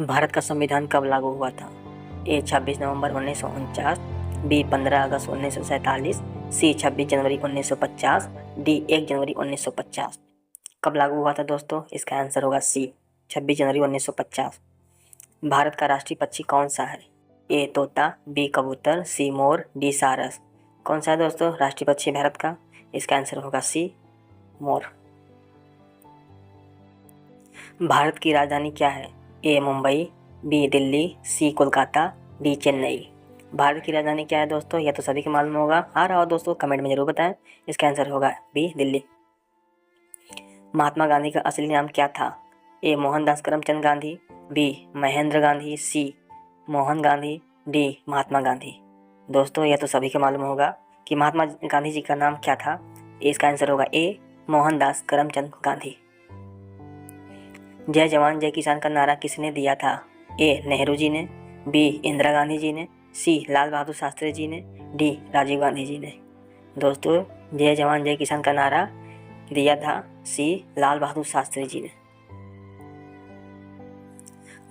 भारत का संविधान कब लागू हुआ था? ए 26 नवंबर 1949, बी 15 अगस्त 1947, सी 26 जनवरी 1950, डी 1 जनवरी 1950। कब लागू हुआ था दोस्तों? इसका आंसर होगा सी 26 जनवरी 1950। भारत का राष्ट्रीय पक्षी कौन सा है? ए तोता, बी कबूतर, सी मोर, डी सारस। कौन सा है दोस्तों राष्ट्रीय पक्षी भारत का? इसका आंसर होगा सी मोर। भारत की राजधानी क्या है? ए मुंबई, बी दिल्ली, सी कोलकाता, डी चेन्नई। भारत की राजधानी क्या है दोस्तों? यह तो सभी को मालूम होगा। आ रहा हो दोस्तों कमेंट में जरूर बताएं। इसका आंसर होगा बी दिल्ली। महात्मा गांधी का असली नाम क्या था? ए मोहनदास करमचंद गांधी, बी महेंद्र गांधी, सी मोहन गांधी, डी महात्मा गांधी। दोस्तों यह तो सभी को मालूम होगा कि महात्मा गांधी जी का नाम क्या था। इसका आंसर होगा ए मोहनदास करमचंद गांधी। जय जवान जय किसान का नारा किसने दिया था? ए नेहरू जी ने, बी इंदिरा गांधी जी ने, सी लाल बहादुर शास्त्री जी ने, डी राजीव गांधी जी ने। दोस्तों जय जवान जय किसान का नारा दिया था सी लाल बहादुर शास्त्री जी ने।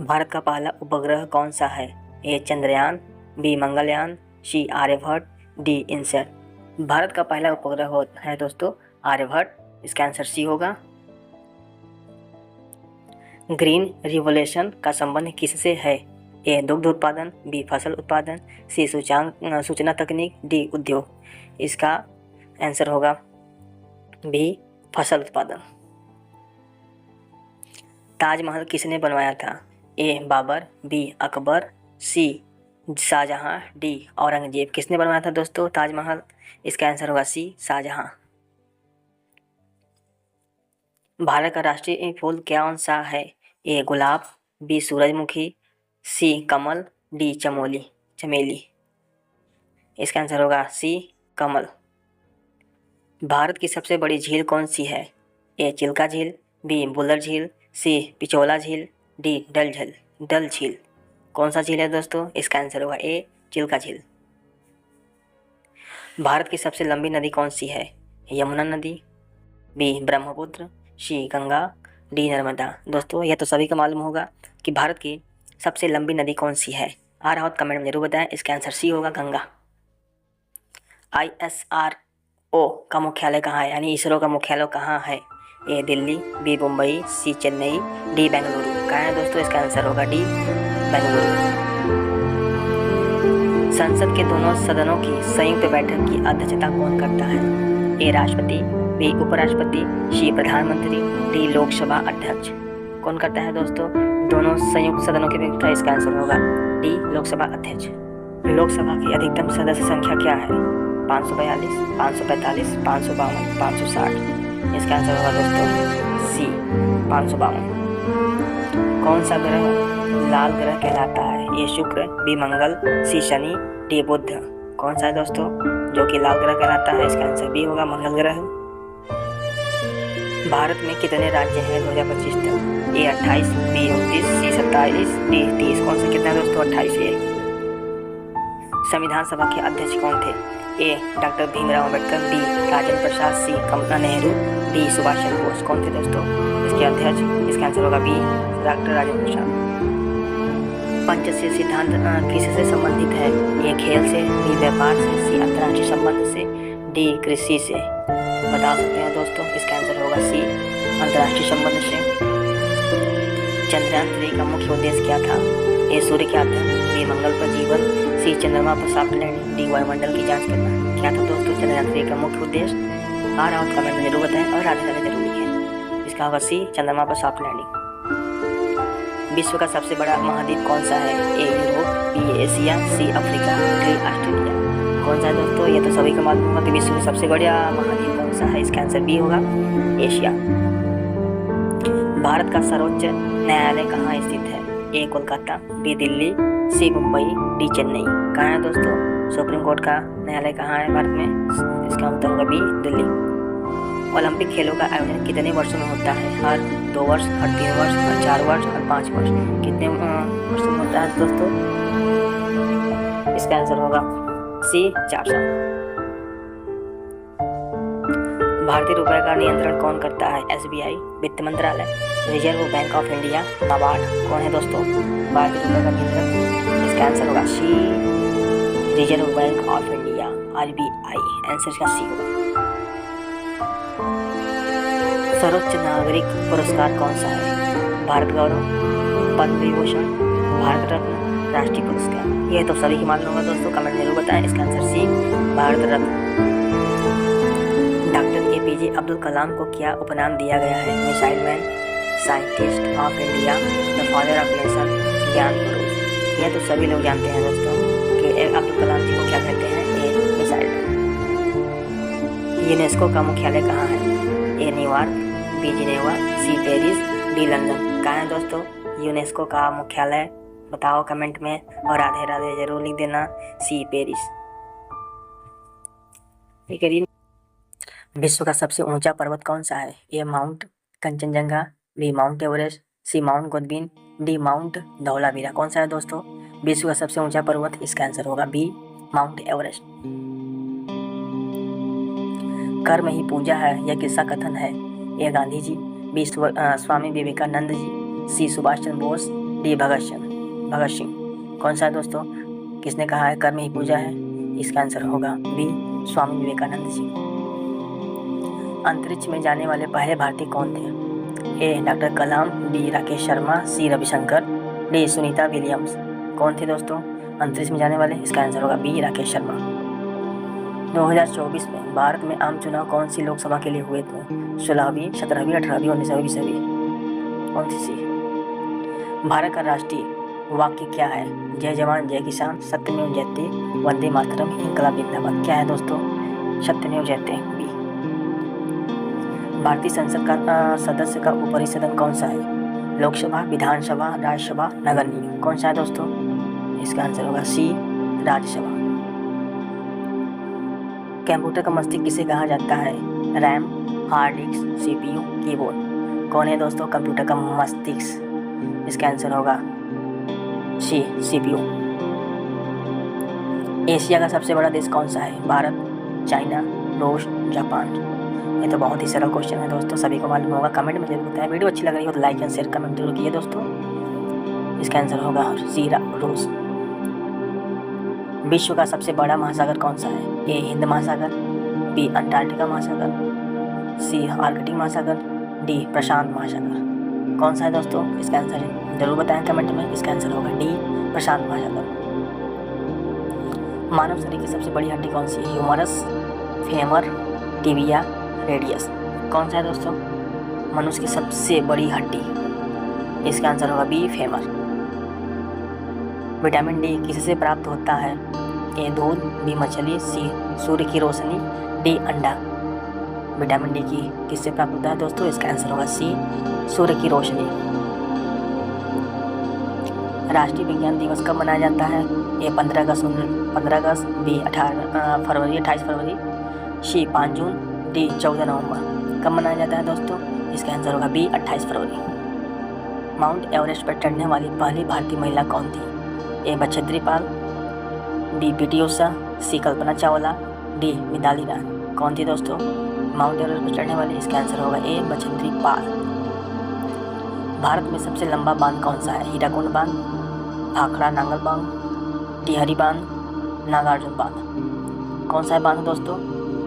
भारत का पहला उपग्रह कौन सा है? ए चंद्रयान, बी मंगलयान, सी आर्यभट्ट, डी इनसैट। भारत का पहला उपग्रह है दोस्तों आर्यभट्ट। इसका आंसर सी होगा। ग्रीन रिवोल्यूशन का संबंध किससे है? ए दुग्ध उत्पादन, बी फसल उत्पादन, सी सूचना तकनीक, डी उद्योग। इसका आंसर होगा बी फसल उत्पादन। ताजमहल किसने बनवाया था? ए बाबर, बी अकबर, सी शाहजहां, डी औरंगजेब। किसने बनवाया था दोस्तों ताजमहल? इसका आंसर होगा सी शाहजहां। भारत का राष्ट्रीय फूल कौन सा है? ए गुलाब, बी सूरजमुखी, सी कमल, डी चमेली। इसका आंसर होगा सी कमल। भारत की सबसे बड़ी झील कौन सी है? ए चिल्का झील, बी बुलर झील, सी पिचोला झील, डी डल झील। कौन सा झील है दोस्तों? इसका आंसर होगा ए चिल्का झील। भारत की सबसे लंबी नदी कौन सी है? यमुना नदी, बी ब्रह्मपुत्र, सी गंगा, डी नर्मदा। दोस्तों यह तो सभी को मालूम होगा कि भारत की सबसे लंबी नदी कौन सी है। आ रहा हो कमेंट में जरूर बताएं। इसका आंसर सी होगा गंगा। ISRO का मुख्यालय कहाँ है? यानी इसरो का मुख्यालय कहाँ है? ए दिल्ली, बी मुंबई, सी चेन्नई, डी बेंगलुरु। कहाँ है दोस्तों? इसका आंसर होगा डी बेंगलुरु। संसद के दोनों सदनों की संयुक्त बैठक की अध्यक्षता कौन करता है? ए राष्ट्रपति, बी उपराष्ट्रपति, सी प्रधानमंत्री, डी लोकसभा अध्यक्ष। कौन करता है दोस्तों दोनों संयुक्त सदनों की बैठक? इसका आंसर होगा डी लोकसभा अध्यक्ष। लोकसभा की अधिकतम सदस्य संख्या क्या है? 542, 545, 552, 560। इसका आंसर होगा दोस्तों सी 552। कौन सा ग्रह लाल ग्रह कहलाता है? ए शुक्र, बी मंगल, सी शनि, डी बुध। कौन सा है दोस्तों जो कि लाल ग्रह कहलाता है? इसका आंसर बी होगा मंगल ग्रह। भारत में कितने राज्य हैं 2025 तक? ए 28, बी 29, सी 27, डी 30। कौन सा कितना है दोस्तों? 28 है। संविधान सभा के अध्यक्ष कौन थे? ए डॉक्टर भीमराव अम्बेडकर, बी राजेंद्र प्रसाद, सी कमला नेहरू, डी सुभाष चंद्र बोस। कौन थे दोस्तों इसके अध्यक्ष? इसका आंसर होगा बी डॉक्टर राजेंद्र प्रसाद। पंचशील सिद्धांत किससे संबंधित है? ए खेल से, बी व्यापार से, सी अंतर्राष्ट्रीय संबंध से, डी कृषि से। बता सकते हैं दोस्तों इसका आंसर होगा सी अंतर्राष्ट्रीय संबंध से। चंद्रयान 3 का मुख्य उद्देश्य क्या था? ए सूर्य के अध्ययन, बी मंगल पर जीवन, सी चंद्रमा पर सॉफ्ट लैंडिंग, डी वायुमंडल की जांच करना। क्या था दोस्तों चंद्रयान 3 का मुख्य उद्देश्य? आ रहा हो कमेंट में जरूर बताएं और राधे राधे जरूर लिखें। इसका होगा सी चंद्रमा पर सॉफ्ट लैंडिंग। विश्व का सबसे बड़ा महाद्वीप कौन सा है? A Europe, B Asia, C Africa, D Australia. कौन सा है दोस्तों? ये तो सभी को मालूम होगा कि विश्व का सबसे बड़ा महाद्वीप कौन सा है। इसका आंसर बी होगा एशिया। भारत का सर्वोच्च न्यायालय कहाँ स्थित है? ए कोलकाता, बी दिल्ली, सी मुंबई, डी चेन्नई। कहाँ है दोस्तों सुप्रीम कोर्ट का न्यायालय कहाँ है भारत में? इसका उत्तर होगा बी दिल्ली। ओलंपिक खेलों का आयोजन कितने वर्षों में होता है? हर 2 वर्ष, हर 3 वर्ष, हर 4 वर्ष, हर 5 वर्ष। कितने वर्षों में होता है दोस्तों? इसका आंसर होगा सी 4 साल। भारतीय रुपये का नियंत्रण कौन करता है? SBI, वित्त मंत्रालय, reserve Bank of India, NABARD. कौन है दोस्तों भारतीय रुपये का नियंत्रण? इसका आंसर होगा C, Reserve Bank of India, RBI। Answer इसका सी होगा। सर्वोच्च नागरिक पुरस्कार कौन सा है? भारत गौरव, पद्म विभूषण, भारत रत्न, राष्ट्रीय पुरस्कार। यह तो सभी की मालूम होगा दोस्तों, कमेंट जरूर बताएं। इसका answer C, Bharat Ratna. Doctor APJ Abdul Kalam को क्या उपनाम दिया गया है? Missile man, scientist of India, the father of nation, ज्ञान पुरुष। यह तो सभी लोग जानते हैं दोस्तों कि अब्दुल कलाम जी को क्या कहते हैं? ए मिसाइल मैन। यूनेस्को का मुख्यालय कहाँ है? A New York, B Geneva, C Paris, D London. कहाँ है दोस्तों यूनेस्को का मुख्यालय? बताओ कमेंट में, और राधे राधे जरूर लिख देना। C Paris. विश्व का सबसे ऊंचा पर्वत कौन सा है? A mount Kanchenjunga, B mount Everest, C mount Godwin, D mount Dholavira. कौन सा है दोस्तों विश्व का सबसे ऊंचा पर्वत? इसका आंसर होगा बी, माउंट एवरेस्ट। कर्म ही पूजा है, यह किसका कथन है? ए गांधी जी, बी स्वामी विवेकानंद जी, सी सुभाष चंद्र बोस, डी भगत सिंह। कौन सा है दोस्तों किसने कहा है कर्म ही पूजा है? इसका आंसर होगा बी, स्वामी विवेकानंद जी। अंतरिक्ष में जाने वाले पहले भारतीय कौन थे? ए डॉक्टर कलाम, बी राकेश शर्मा, सी रविशंकर, डी सुनीता विलियम्स। कौन थे दोस्तों अंतरिक्ष में जाने वाले? इसका आंसर होगा बी, राकेश शर्मा। 2024 में भारत में आम चुनाव कौन सी लोकसभा के लिए हुए थे? 16वीं, 17वीं, 18वीं, 19वीं, 20वीं। कौन सी? भारत का राष्ट्रीय वाक्य क्या है? जय जवान जय किसान, सत्यमेव जयते, वंदे मातरम, इंकलाब जिंदाबाद। क्या है दोस्तों? सत्यमेव जयते, बी। भारतीय संसद का सदस्य का ऊपरी सदन कौन सा है? लोकसभा, विधानसभा, राज्यसभा, नगर निगम। कौन सा है दोस्तों? इसका आंसर होगा सी, राज्यसभा। कंप्यूटर का मस्तिष्क किसे कहा जाता है? RAM, hard disk, CPU, keyboard. कौन है दोस्तों कंप्यूटर का मस्तिष्क? इसका आंसर होगा सी, CPU। एशिया का सबसे बड़ा देश कौन सा है? भारत, चाइना, रूस, जापान। ये तो बहुत ही सरल क्वेश्चन है दोस्तों, सभी को मालूम होगा। कमेंट में जरूर बताएं। वीडियो अच्छी लग रही हो तो लाइक एंड शेयर कमेंट जरूर कीजिए दोस्तों। इसका आंसर होगा सी, रूस। विश्व का सबसे बड़ा महासागर कौन सा है? ए हिंद महासागर, बी अंटार्कटिका महासागर, सी आर्कटिक महासागर, डी प्रशांत महासागर। कौन सा है दोस्तों इसका आंसर जरूर बताएं कमेंट में। इसका आंसर होगा डी, प्रशांत महासागर। मानव शरीर की सबसे बड़ी हड्डी कौन सी है? Humerus, femur, tibia, radius. कौन सा है दोस्तों मनुष्य की सबसे बड़ी हड्डी? इसका आंसर होगा बी, फेमर। विटामिन डी किससे प्राप्त होता है? ए दूध, बी मछली, सी सूर्य की रोशनी, डी अंडा। विटामिन डी की किससे प्राप्त होता है दोस्तों? इसका आंसर होगा सी, सूर्य की रोशनी। राष्ट्रीय विज्ञान दिवस कब मनाया जाता है? ए 15 अगस्त, बी 28 फरवरी, सी 5 जून, डी 14 नवंबर। कब मनाया जाता है दोस्तों? इसका आंसर होगा बी, 28 फरवरी। माउंट एवरेस्ट पर चढ़ने वाली पहली भारतीय महिला कौन थी? ए बछेंद्री पाल, बी PT उषा, सी कल्पना चावला, डी मिताली राज। कौन थी दोस्तों माउंट एवरेस्ट पर चढ़ने वाली? इसका आंसर होगा ए, बछेंद्री पाल। भारत में सबसे लंबा बांध कौन सा है? हीराकुंड बांध, भाखड़ा नांगल बांध, टिहरी बांध, नागार्जुन बांध। कौन सा है बांध दोस्तों?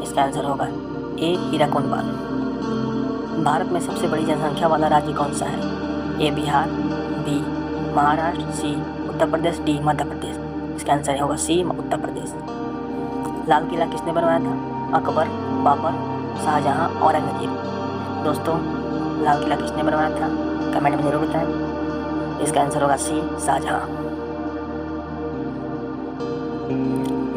इसका आंसर होगा ए, हीराकुंड बांध। भारत में सबसे बड़ी जनसंख्या वाला राज्य कौन सा है? ए बिहार, बी महाराष्ट्र, सी उत्तर प्रदेश, डी मध्य प्रदेश। इसका आंसर होगा सी, उत्तर प्रदेश। लाल किला किसने बनवाया था? अकबर, बाबर, शाहजहां, औरंगजेब। दोस्तों लाल किला किसने बनवाया था? कमेंट में जरूर बताएं। इसका आंसर होगा सी, शाहजहां।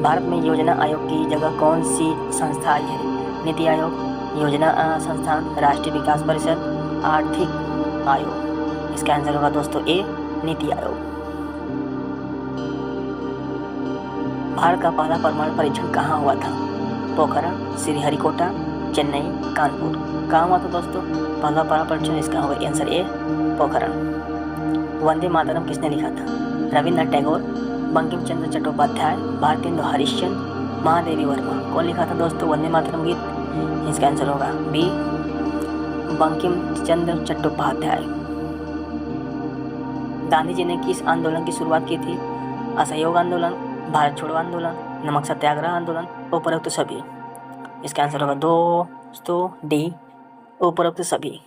भारत में योजना आयोग की जगह कौन सी संस्था आई है? नीति आयोग, योजना संस्थान, राष्ट्रीय विकास परिषद, आर्थिक आयोग। इसका आंसर होगा दोस्तों ए, नीति आयोग। भारत का पहला परमाणु परीक्षण कहाँ हुआ था? पोखरण, श्रीहरिकोटा, चेन्नई, कानपुर। कहाँ हुआ था दोस्तों पहला परमाणु परीक्षण? इसका होगा आंसर ए, पोखरण। वंदे मातरम किसने लिखा था? रविन्द्रनाथ टैगोर, बंकिम चंद्र चट्टोपाध्याय, भारतेंदु हरिश्चंद्र, महादेवी वर्मा। कौन लिखा था दोस्तों वंदे मातरम गीत? इसका आंसर होगा बी बंकिम चंद्र चट्टोपाध्याय। गांधी जी ने किस आंदोलन की शुरुआत की थी? असहयोग आंदोलन, भारत छोड़ो आंदोलन, नमक सत्याग्रह आंदोलन, उपरोक्त सभी। इसका आंसर होगा दोस्तों डी उपरोक्त सभी।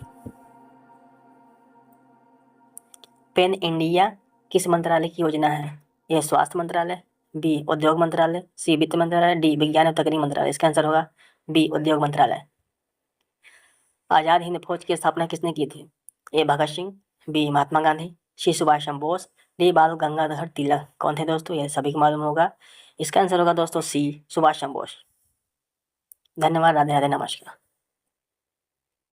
पेन इंडिया किस मंत्रालय की योजना है? ए स्वास्थ्य मंत्रालय, बी उद्योग मंत्रालय, सी वित्त मंत्रालय, डी विज्ञान एवं तकनीक मंत्रालय। इसका आंसर होगा बी उद्योग मंत्रालय। आजाद हिंद फौज की स्थापना किसने की थी? ए भगत सिंह, बी महात्मा गांधी, सी सुभाष चंद्र बोस, डी बाल गंगाधर तिलक। कौन थे दोस्तों? ये सभी को मालूम होगा। इसका आंसर होगा दोस्तों सी सुभाष चंद्र बोस। धन्यवाद। राधे राधे, नमस्कार।